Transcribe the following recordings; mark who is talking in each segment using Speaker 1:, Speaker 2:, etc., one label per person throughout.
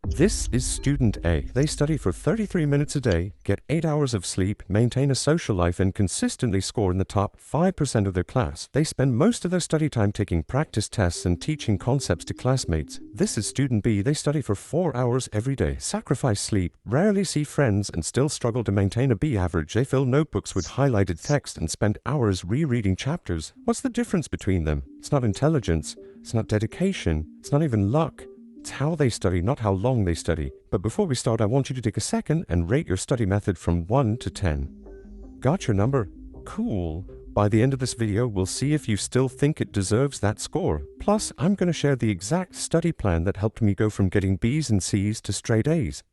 Speaker 1: This is student A. They study for 33 minutes a day, get 8 hours of sleep, maintain a social life, and consistently score in the top 5% of their class. They spend most of their study time taking practice tests and teaching concepts to classmates. This is student B. They study for 4 hours every day, sacrifice sleep, rarely see friends, and still struggle to maintain a B average. They fill notebooks with highlighted text and spend hours rereading chapters. What's the difference between them? It's not intelligence, it's not dedication, it's not even luck. It's how they study, not how long they study. But before we start, I want you to take a second and rate your study method from 1 to 10. Got your number? Cool. By the end of this video, we'll see if you still think it deserves that score. Plus, I'm going to share the exact study plan that helped me go from getting B's and C's to straight A's.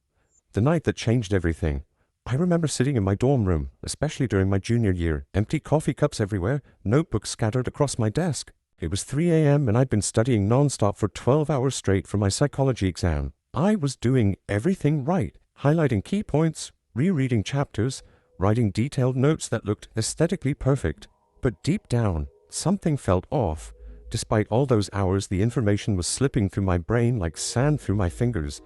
Speaker 1: The night that changed everything. I remember sitting in my dorm room, especially during my junior year, empty coffee cups everywhere, notebooks scattered across my desk. It was 3 a.m. and I'd been studying nonstop for 12 hours straight for my psychology exam. I was doing everything right, highlighting key points, rereading chapters, writing detailed notes that looked aesthetically perfect. But deep down, something felt off. Despite all those hours, the information was slipping through my brain like sand through my fingers.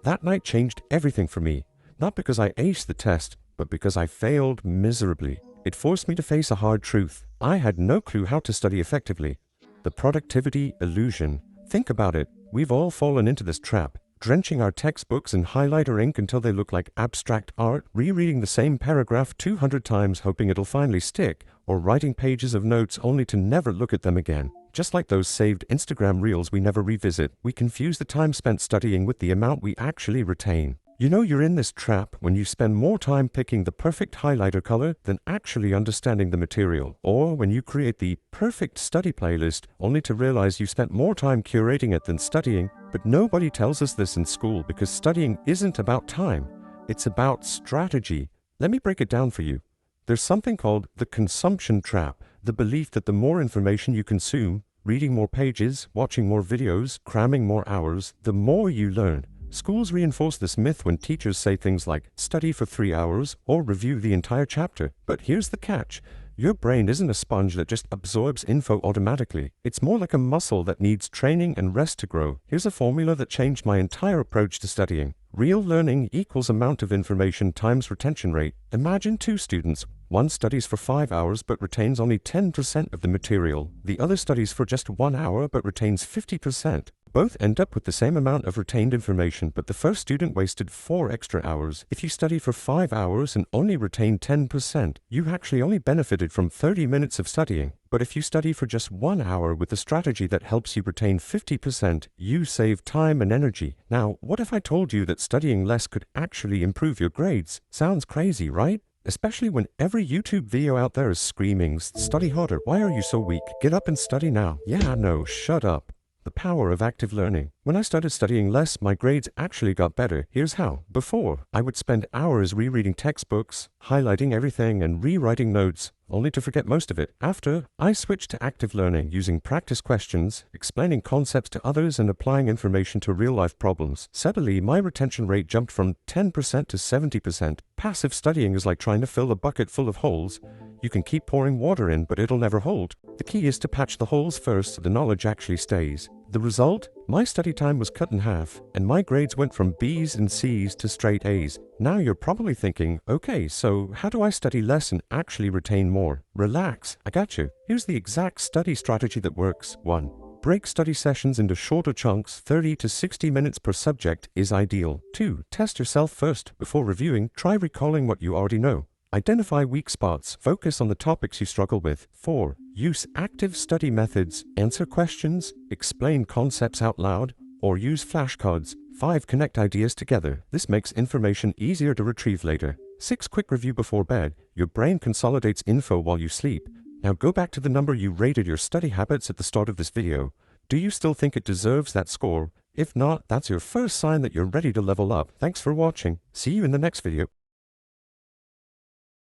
Speaker 1: That night changed everything for me, not because I aced the test, but because I failed miserably. It forced me to face a hard truth. I had no clue how to study effectively. The productivity illusion. Think about it. We've all fallen into this trap, drenching our textbooks in highlighter ink until they look like abstract art, rereading the same paragraph 200 times hoping it'll finally stick, or writing pages of notes only to never look at them again. Just like those saved Instagram reels we never revisit, we confuse the time spent studying with the amount we actually retain. You know you're in this trap when you spend more time picking the perfect highlighter color than actually understanding the material, or when you create the perfect study playlist only to realize you spent more time curating it than studying. But nobody tells us this in school because studying isn't about time, it's about strategy. Let me break it down for you. There's something called the consumption trap, the belief that the more information you consume, reading more pages, watching more videos, cramming more hours, the more you learn. Schools reinforce this myth when teachers say things like, study for 3 hours or review the entire chapter. But here's the catch. Your brain isn't a sponge that just absorbs info automatically. It's more like a muscle that needs training and rest to grow. Here's a formula that changed my entire approach to studying. Real learning equals amount of information times retention rate. Imagine two students. One studies for 5 hours but retains only 10% of the material. The other studies for just 1 hour but retains 50%. Both end up with the same amount of retained information, but the first student wasted 4 extra hours. If you study for 5 hours and only retain 10%, you actually only benefited from 30 minutes of studying. But if you study for just 1 hour with a strategy that helps you retain 50%, you save time and energy. Now, what if I told you that studying less could actually improve your grades? Sounds crazy, right? Especially when every YouTube video out there is screaming, study harder, why are you so weak? Get up and study now. Yeah, no, shut up. The power of active learning. When I started studying less, my grades actually got better. Here's how. Before, I would spend hours rereading textbooks, highlighting everything, and rewriting notes, only to forget most of it. After, I switched to active learning, using practice questions, explaining concepts to others, and applying information to real-life problems. Suddenly, my retention rate jumped from 10% to 70%. Passive studying is like trying to fill a bucket full of holes. You can keep pouring water in, but it'll never hold. The key is to patch the holes first so the knowledge actually stays. The result? My study time was cut in half, and my grades went from B's and C's to straight A's. Now you're probably thinking, okay, so how do I study less and actually retain more? Relax, I got you. Here's the exact study strategy that works. 1. Break study sessions into shorter chunks. 30 to 60 minutes per subject is ideal. 2. Test yourself first. Before reviewing, try recalling what you already know. Identify weak spots. Focus on the topics you struggle with. 4. Use active study methods. Answer questions, explain concepts out loud, or use flashcards. 5. Connect ideas together. This makes information easier to retrieve later. 6. Quick review before bed. Your brain consolidates info while you sleep. Now go back to the number you rated your study habits at the start of this video. Do you still think it deserves that score? If not, that's your first sign that you're ready to level up. Thanks for watching. See you in the next video.